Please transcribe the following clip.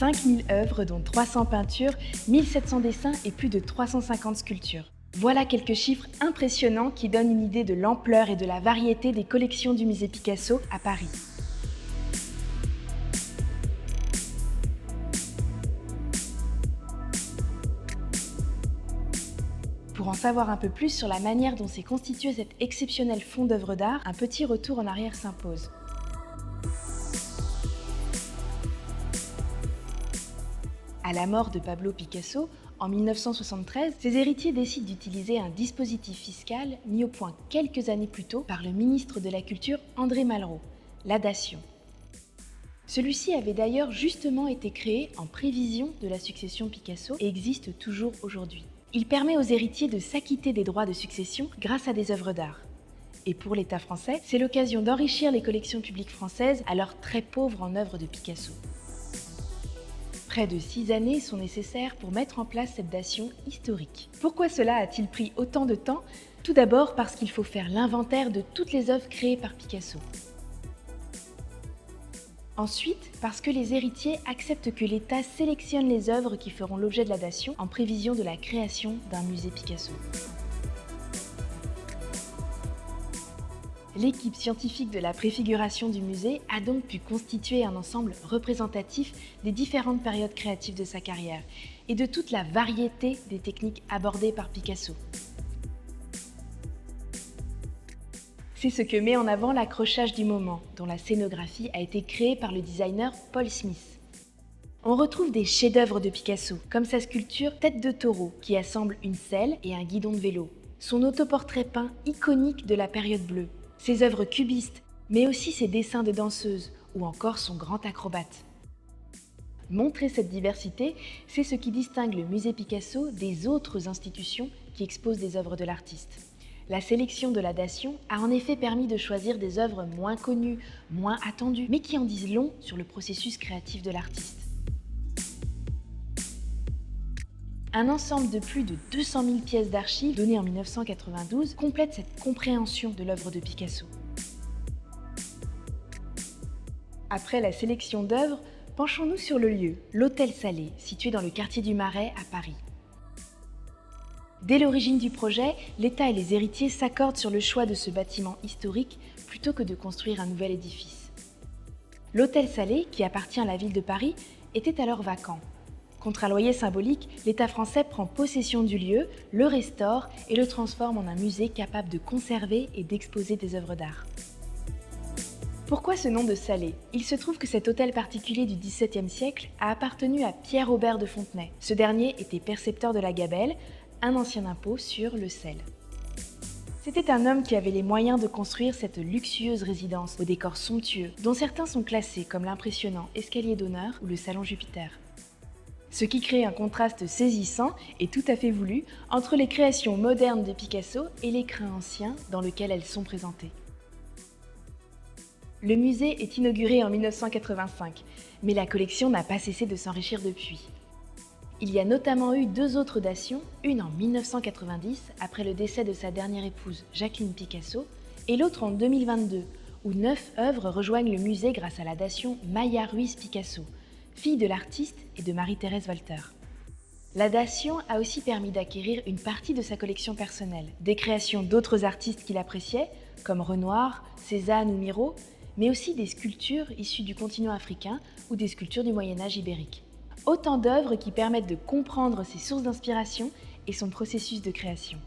5000 œuvres dont 300 peintures, 1700 dessins et plus de 350 sculptures. Voilà quelques chiffres impressionnants qui donnent une idée de l'ampleur et de la variété des collections du musée Picasso à Paris. Pour en savoir un peu plus sur la manière dont s'est constitué cet exceptionnel fonds d'œuvres d'art, un petit retour en arrière s'impose. À la mort de Pablo Picasso, en 1973, ses héritiers décident d'utiliser un dispositif fiscal mis au point quelques années plus tôt par le ministre de la Culture André Malraux, la dation. Celui-ci avait d'ailleurs justement été créé en prévision de la succession Picasso et existe toujours aujourd'hui. Il permet aux héritiers de s'acquitter des droits de succession grâce à des œuvres d'art. Et pour l'État français, c'est l'occasion d'enrichir les collections publiques françaises, alors très pauvres en œuvres de Picasso. Près de 6 années sont nécessaires pour mettre en place cette dation historique. Pourquoi cela a-t-il pris autant de temps ? Tout d'abord parce qu'il faut faire l'inventaire de toutes les œuvres créées par Picasso. Ensuite, parce que les héritiers acceptent que l'État sélectionne les œuvres qui feront l'objet de la dation en prévision de la création d'un musée Picasso. L'équipe scientifique de la préfiguration du musée a donc pu constituer un ensemble représentatif des différentes périodes créatives de sa carrière et de toute la variété des techniques abordées par Picasso. C'est ce que met en avant l'accrochage du moment, dont la scénographie a été créée par le designer Paul Smith. On retrouve des chefs-d'œuvre de Picasso, comme sa sculpture Tête de taureau, qui assemble une selle et un guidon de vélo, son autoportrait peint iconique de la période bleue, ses œuvres cubistes, mais aussi ses dessins de danseuses, ou encore son grand acrobate. Montrer cette diversité, c'est ce qui distingue le musée Picasso des autres institutions qui exposent des œuvres de l'artiste. La sélection de la dation a en effet permis de choisir des œuvres moins connues, moins attendues, mais qui en disent long sur le processus créatif de l'artiste. Un ensemble de plus de 200 000 pièces d'archives données en 1992 complète cette compréhension de l'œuvre de Picasso. Après la sélection d'œuvres, penchons-nous sur le lieu, l'Hôtel Salé, situé dans le quartier du Marais à Paris. Dès l'origine du projet, l'État et les héritiers s'accordent sur le choix de ce bâtiment historique plutôt que de construire un nouvel édifice. L'Hôtel Salé, qui appartient à la ville de Paris, était alors vacant. Contre un loyer symbolique, l'État français prend possession du lieu, le restaure et le transforme en un musée capable de conserver et d'exposer des œuvres d'art. Pourquoi ce nom de Salé ? Il se trouve que cet hôtel particulier du XVIIe siècle a appartenu à Pierre Aubert de Fontenay. Ce dernier était percepteur de la gabelle, un ancien impôt sur le sel. C'était un homme qui avait les moyens de construire cette luxueuse résidence au décor somptueux, dont certains sont classés comme l'impressionnant escalier d'honneur ou le salon Jupiter. Ce qui crée un contraste saisissant et tout à fait voulu entre les créations modernes de Picasso et l'écrin ancien dans lequel elles sont présentées. Le musée est inauguré en 1985, mais la collection n'a pas cessé de s'enrichir depuis. Il y a notamment eu 2 autres dations, une en 1990, après le décès de sa dernière épouse Jacqueline Picasso, et l'autre en 2022, où 9 œuvres rejoignent le musée grâce à la dation Maya Ruiz Picasso, fille de l'artiste et de Marie-Thérèse Walter. La dation a aussi permis d'acquérir une partie de sa collection personnelle, des créations d'autres artistes qu'il appréciait, comme Renoir, Cézanne ou Miro, mais aussi des sculptures issues du continent africain ou des sculptures du Moyen-Âge ibérique. Autant d'œuvres qui permettent de comprendre ses sources d'inspiration et son processus de création.